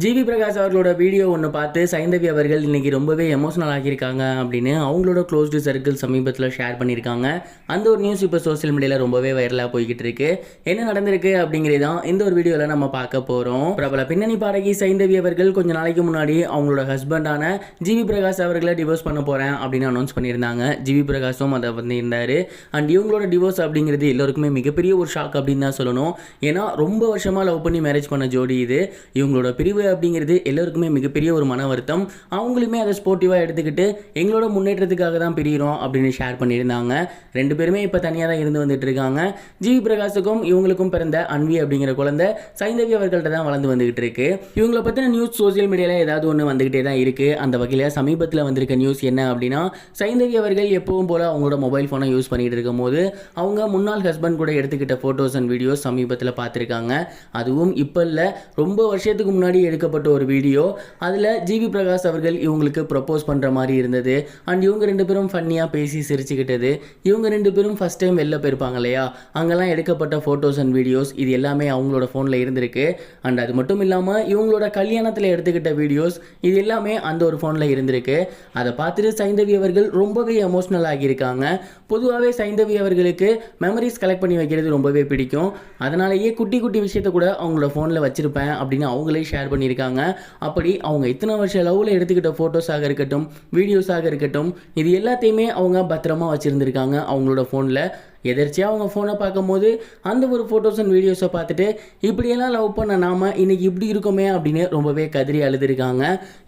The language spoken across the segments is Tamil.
ஜிவி பிரகாஷ் அவர்களோட வீடியோ ஒன்று பார்த்து சைந்தவி அவர்கள் இன்னைக்கு ரொம்பவே எமோஷனல் ஆகியிருக்காங்க அப்படின்னு அவங்களோட க்ளோஸ்டு சர்க்கிள் சமீபத்தில் ஷேர் பண்ணியிருக்காங்க. அந்த ஒரு நியூஸ் இப்போ சோசியல் மீடியாவில் ரொம்பவே வைரலாக போய்கிட்டு இருக்கு. என்ன நடந்திருக்கு அப்படிங்கிறது தான் இந்த ஒரு வீடியோவில் நம்ம பார்க்க போகிறோம். பிரபல பின்னணி பாடகி சைந்தவி அவர்கள் கொஞ்ச நாளைக்கு முன்னாடி அவங்களோட ஹஸ்பண்டான ஜிவி பிரகாஷ் அவர்களை டிவோர்ஸ் பண்ண போகிறேன் அப்படின்னு அனௌன்ஸ் பண்ணியிருந்தாங்க. ஜிவி பிரகாஷும் அதை பண்ணியிருந்தாரு. அண்ட் இவங்களோட டிவோர்ஸ் அப்படிங்கிறது எல்லோருக்குமே மிகப்பெரிய ஒரு ஷாக் அப்படின்னு தான் சொல்லணும். ஏன்னா ரொம்ப வருஷமாக லவ் பண்ணி மேரேஜ் பண்ண ஜோடி இது. இவங்களோட பிரிவு அப்படிங்கிறது எல்லோருக்குமே மிகப்பெரிய ஒரு மன வருத்தம். அவங்களுமே அதை ஸ்போர்ட்டிவாக எடுத்துக்கிட்டு எங்களோட முன்னேற்றத்துக்காக தான் பிரிகிறோம் அப்படின்னு ஷேர் பண்ணியிருந்தாங்க. ரெண்டு பேருமே இப்போ தனியாக தான் இருந்து வந்துட்டு இருக்காங்க. ஜிவி பிரகாஷுக்கும் இவங்களுக்கும் பிறந்த அன்வி அப்படிங்கிற குழந்தை சைந்தவி அவர்கள்ட்ட தான் வளர்ந்து வந்துகிட்டு இருக்கு. இவங்களை பற்றின நியூஸ் சோசியல் மீடியாவில் ஏதாவது ஒன்று வந்துகிட்டே தான் இருக்கு. அந்த வகையில் சமீபத்தில் வந்திருக்க நியூஸ் என்ன அப்படின்னா, சைந்தவி அவர்கள் எப்பவும் போல அவங்களோட மொபைல் ஃபோனை யூஸ் பண்ணிட்டு இருக்கும் போது அவங்க முன்னாள் ஹஸ்பண்ட் கூட எடுத்துக்கிட்ட ஃபோட்டோஸ் அண்ட் வீடியோஸ் சமீபத்தில் பார்த்துருக்காங்க. அதுவும் இப்போ இல்லை, ரொம்ப வருஷத்துக்கு முன்னாடி எடுக்கப்பட்ட ஒரு வீடியோ. அதில் ஜிவி பிரகாஷ் அவர்கள் இவங்களுக்கு ப்ரப்போஸ் பண்ணுற மாதிரி இருந்தது. அண்ட் இவங்க ரெண்டு பேரும் ஃபன்னியாக பேசி சிரிச்சுக்கிட்டது. இவங்க ரெண்டு பேரும் ஃபஸ்ட் டைம் வெளில போயிருப்பாங்க இல்லையா, அங்கெல்லாம் எடுக்கப்பட்ட ஃபோட்டோஸ் அண்ட் வீடியோஸ் இது எல்லாமே அவங்களோட ஃபோனில் இருந்திருக்கு. அண்ட் அது மட்டும் இல்லாமல் இவங்களோட கல்யாணத்தில் எடுத்துக்கிட்ட வீடியோஸ் இது எல்லாமே அந்த ஒரு ஃபோனில் இருந்திருக்கு. அதை பார்த்துட்டு சைந்தவி அவர்கள் ரொம்பவே எமோஷ்னல் ஆகியிருக்காங்க. பொதுவாகவே சைந்தவி அவர்களுக்கு மெமரிஸ் கலெக்ட் பண்ணி வைக்கிறது ரொம்பவே பிடிக்கும். அதனாலேயே குட்டி குட்டி விஷயத்த கூட அவங்களோட ஃபோனில் வச்சுருப்பேன் அப்படின்னு அவங்களே ஷேர் பண்ணியிருக்காங்க. அப்படி அவங்க இத்தனை வருஷம் லவ்வில் எடுத்துக்கிட்ட ஃபோட்டோஸாக இருக்கட்டும், வீடியோஸாக இருக்கட்டும், இது எல்லாத்தையுமே அவங்க பத்திரமா வச்சுருந்துருக்காங்க அவங்களோட ஃபோனில். எதர்ச்சியாக அவங்க ஃபோனை பார்க்கும்போது அந்த ஒரு ஃபோட்டோஸ் அண்ட் வீடியோஸை பார்த்துட்டு இப்படியெல்லாம் லவ் பண்ண நாம இன்னைக்கு இப்படி இருக்கோமே அப்படின்னு ரொம்பவே கதறி அழுதுருக்காங்க.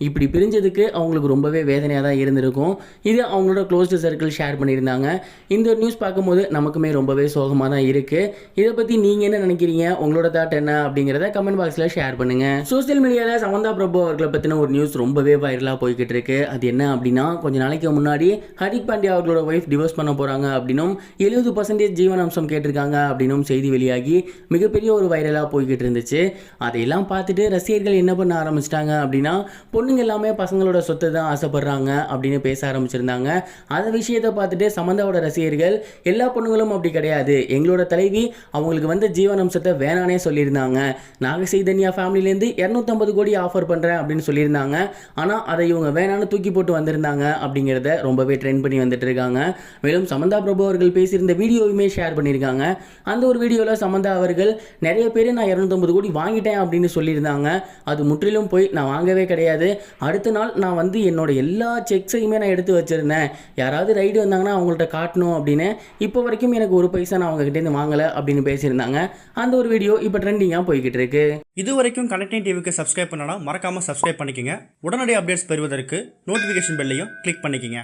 இப்படி பிரிஞ்சதுக்கு அவங்களுக்கு ரொம்பவே வேதனையாக தான் இருந்திருக்கும். இது அவங்களோட க்ளோஸ்டு சர்க்கிள் ஷேர் பண்ணியிருந்தாங்க. இந்த ஒரு நியூஸ் பார்க்கும்போது நமக்குமே ரொம்பவே சோகமாக தான் இருக்குது. இதை பற்றி நீங்கள் என்ன நினைக்கிறீங்க, உங்களோட தாட் என்ன அப்படிங்கிறத கமெண்ட் பாக்ஸில் ஷேர் பண்ணுங்கள். சோசியல் மீடியாவில் சமந்தா பிரபு அவர்களை பற்றின ஒரு நியூஸ் ரொம்பவே வைரலாக போய்கிட்டு இருக்கு. அது என்ன அப்படின்னா, கொஞ்ச நாளைக்கு முன்னாடி ஹரிக் பாண்டியா அவர்களோட ஒய்ஃப் டிவோர்ஸ் பண்ண போகிறாங்க அப்படின்னும் 70% ஜீவனாம்சம் கேட்டிருக்காங்க அப்படின்னும் செய்தி வெளியாகி மிகப்பெரிய ஒரு வைரலாக போய்கிட்டு இருந்துச்சு. அதையெல்லாம் பார்த்துட்டு ரசிகர்கள் என்ன பண்ண ஆரம்பிச்சிட்டாங்க அப்படின்னா, பொண்ணுங்க எல்லாமே பசங்களோட சொத்தை தான் ஆசைப்படுறாங்க அப்படின்னு பேச ஆரம்பிச்சிருந்தாங்க. அந்த விஷயத்தை பார்த்துட்டு சமந்தாவோட ரசிகர்கள் எல்லா பொண்ணுங்களும் அப்படி கிடையாது, எங்களோட தலைவி அவங்களுக்கு வந்து ஜீவனாம்சத்தை வேணானே சொல்லியிருந்தாங்க, நாக சைதன்யா ஃபேமிலியிலேருந்து 250 கோடி ஆஃபர் பண்ணுறேன் அப்படின்னு சொல்லியிருந்தாங்க. ஆனால் அதை இவங்க வேணான்னு தூக்கி போட்டு வந்திருந்தாங்க அப்படிங்கிறத ரொம்பவே ட்ரெண்ட் பண்ணி வந்துட்டு இருக்காங்க. மேலும் சமந்தா பிரபு அவர்கள் பேசியிருந்த வீடியோவுமே ஷேர் பண்ணியிருக்காங்க. அந்த ஒரு வீடியோவில் சமந்தா அவர்கள் நிறைய பேர் நான் 250 கோடி வாங்கிட்டேன் அப்படின்னு சொல்லியிருந்தாங்க. அது முற்றிலும் போய் நான் வாங்கவே கிடையாது. அடுத்த நாள் நான் வந்து என்னோட எல்லா செக்ஸையுமே நான் எடுத்து வச்சிருந்தேன், யாராவது ரைடு வந்தாங்கன்னா அவங்கள்ட்ட காட்டணும் அப்படின்னு. இப்போ வரைக்கும் எனக்கு ஒரு பைசா நான் அவங்ககிட்டேருந்து வாங்கலை அப்படின்னு பேசியிருந்தாங்க. அந்த ஒரு வீடியோ இப்போ ட்ரெண்டிங்காக போய்கிட்டு இருக்கு. இது வரைக்கும் கனெக்டிங் டிவிக்கு சப்ஸ்கிரைப் பண்ணனா மறக்காமல் சப்ஸ்கிரைப் பண்ணிக்கங்க. உடனடி அப்டேட்ஸ் பெறுவதற்கு நோட்டிஃபிகேஷன் பெல்லையும் கிளிக் பண்ணிக்கங்க.